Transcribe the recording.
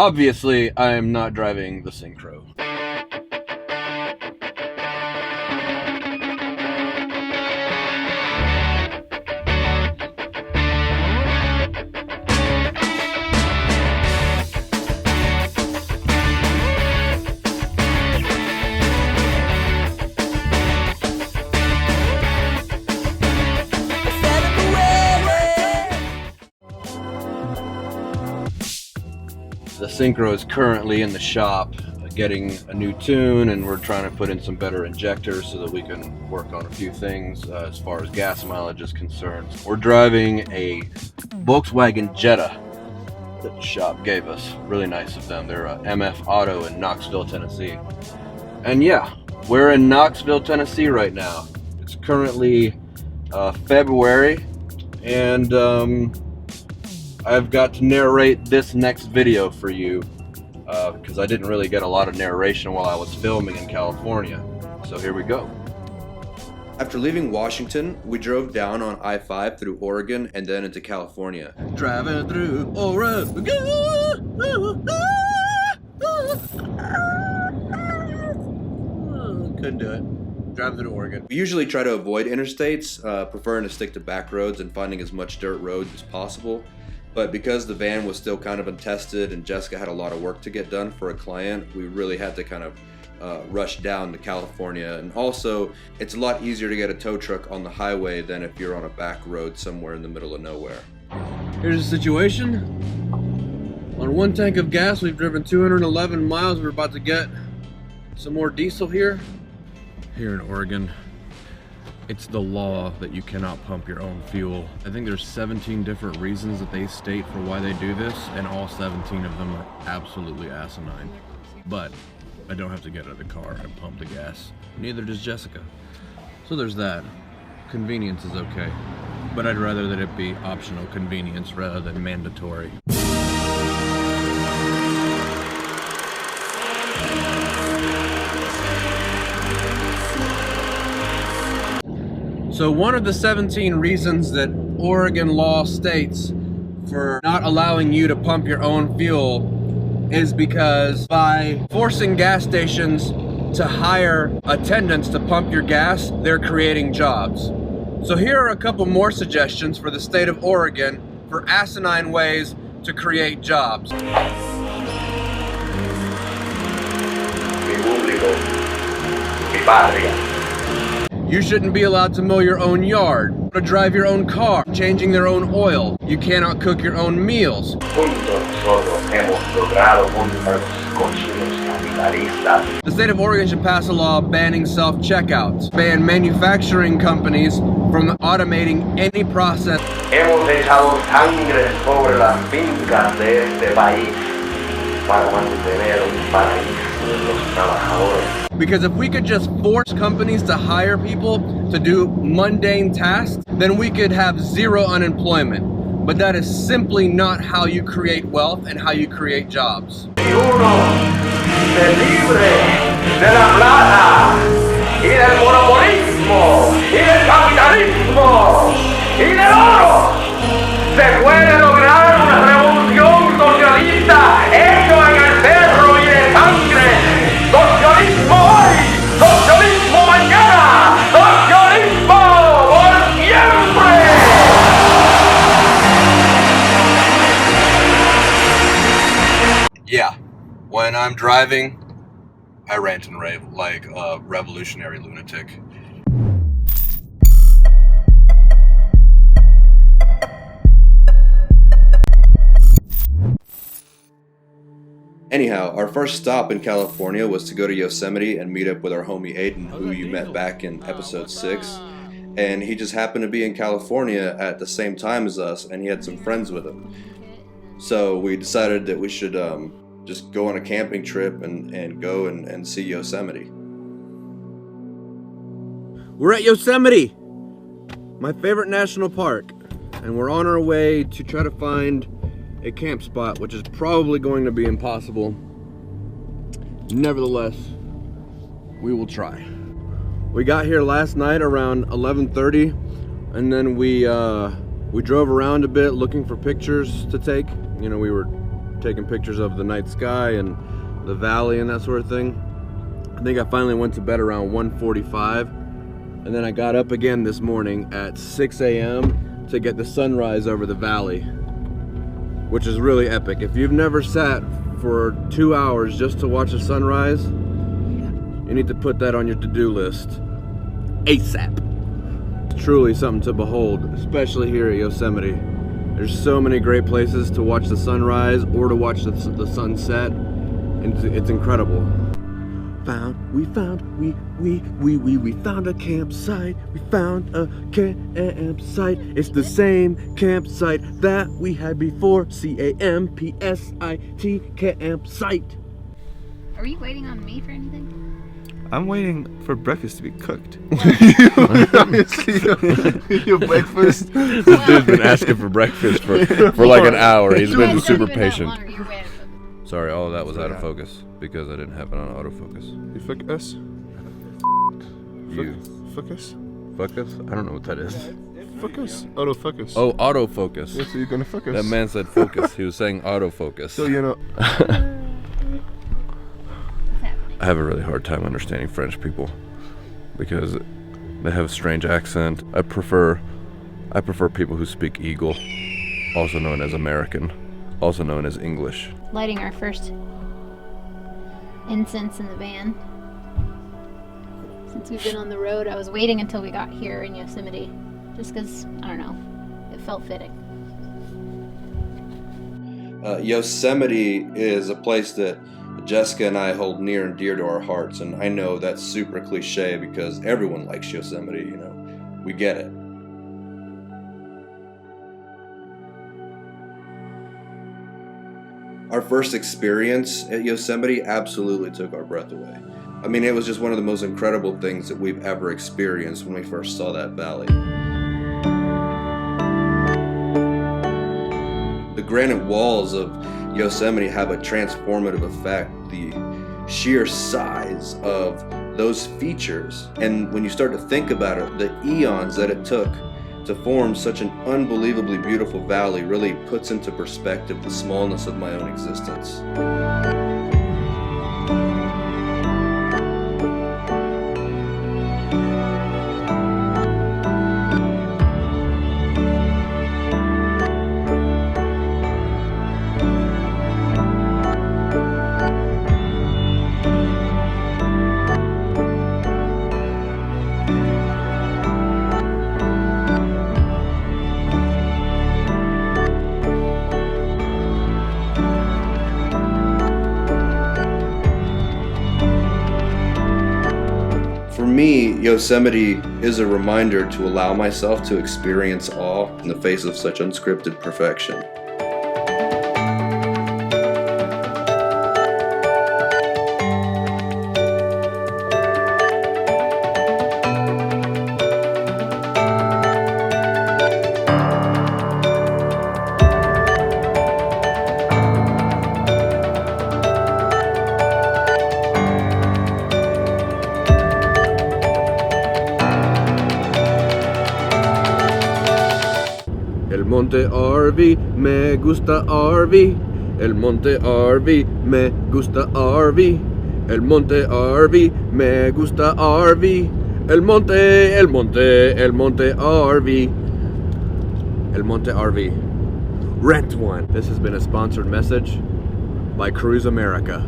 Obviously, I am not driving the Synchro. The Synchro is currently in the shop getting a new tune, and we're trying to put in some better injectors so that we can work on a few things as far as gas mileage is concerned. We're driving a Volkswagen Jetta that the shop gave us. Really nice of them. They're a MF Auto in Knoxville, Tennessee. And yeah, we're in Knoxville, Tennessee right now. It's currently February, and I've got to narrate this next video for you because I didn't really get a lot of narration while I was filming in California. So here we go. After leaving Washington, we drove down on I-5 through Oregon and then into California. Driving through Oregon. Couldn't do it. Driving through Oregon. We usually try to avoid interstates, preferring to stick to back roads and finding as much dirt road as possible. But because the van was still kind of untested and Jessica had a lot of work to get done for a client, we really had to kind of rush down to California. And also, it's a lot easier to get a tow truck on the highway than if you're on a back road somewhere in the middle of nowhere. Here's the situation. On one tank of gas, we've driven 211 miles. We're about to get some more diesel here. Here in Oregon, it's the law that you cannot pump your own fuel. I think there's 17 different reasons that they state for why they do this, and all 17 of them are absolutely asinine. But I don't have to get out of the car and pump the gas. Neither does Jessica. So there's that. Convenience is okay, but I'd rather that it be optional convenience rather than mandatory. So one of the 17 reasons that Oregon law states for not allowing you to pump your own fuel is because by forcing gas stations to hire attendants to pump your gas, they're creating jobs. So here are a couple more suggestions for the state of Oregon for asinine ways to create jobs. You shouldn't be allowed to mow your own yard, to drive your own car, changing their own oil. You cannot cook your own meals. The state of Oregon should pass a law banning self-checkouts, ban manufacturing companies from automating any process. Hemos echado sangre sobre las fincas de este país para mantener un paraíso de los trabajadores. Because if we could just force companies to hire people to do mundane tasks, then we could have zero unemployment. But that is simply not how you create wealth and how you create jobs. Se puede lograr una revolución socialista hecho en el cerro y de sangre. Socialismo hoy, socialismo mañana, socialismo por siempre. Yeah, when I'm driving, I rant and rave like a revolutionary lunatic. Anyhow, our first stop in California was to go to Yosemite and meet up with our homie Aidan, who you met back in episode 6. And he just happened to be in California at the same time as us, and he had some friends with him. So we decided that we should just go on a camping trip and go and see Yosemite. We're at Yosemite, my favorite national park, and we're on our way to try to find a camp spot, which is probably going to be impossible. Nevertheless, we will try. We got here last night around 11:30, and then we drove around a bit looking for pictures to take. You know, we were taking pictures of the night sky and the valley and that sort of thing. I think I finally went to bed around 1:45, and then I got up again this morning at 6 a.m. to get the sunrise over the valley, which is really epic. If you've never sat for 2 hours just to watch the sunrise, you need to put that on your to-do list ASAP. It's truly something to behold, especially here at Yosemite. There's so many great places to watch the sunrise or to watch the sunset, and it's incredible. We found a campsite. We found a campsite. It's the same campsite that we had before. CAMPSIT, campsite. Are you waiting on me for anything? I'm waiting for breakfast to be cooked. Your breakfast? This dude's been asking for breakfast for like an hour. He's been super patient. Sorry, all of that was out of focus because I didn't have it on autofocus. You fuck us? You Fuck us? fuck us? I don't know what that is. Fuck us. Autofocus. Oh, autofocus. Yeah, so you're gonna fuck us. That man said focus. He was saying autofocus. So, you know. I have a really hard time understanding French people because they have a strange accent. I prefer people who speak Eagle, also known as American, also known as English. Lighting our first incense in the van. Since we've been on the road, I was waiting until we got here in Yosemite, just because, I don't know, it felt fitting. Yosemite is a place that Jessica and I hold near and dear to our hearts, and I know that's super cliche because everyone likes Yosemite, you know, we get it. Our first experience at Yosemite absolutely took our breath away. I mean, it was just one of the most incredible things that we've ever experienced when we first saw that valley. The granite walls of Yosemite have a transformative effect. The sheer size of those features, and when you start to think about it, the eons that it took to form such an unbelievably beautiful valley really puts into perspective the smallness of my own existence. For me, Yosemite is a reminder to allow myself to experience awe in the face of such unscripted perfection. El monte RV, me gusta RV. El monte RV, me gusta RV. El monte RV, me gusta RV. El monte RV. El monte RV. Rent one. This has been a sponsored message by Cruise America.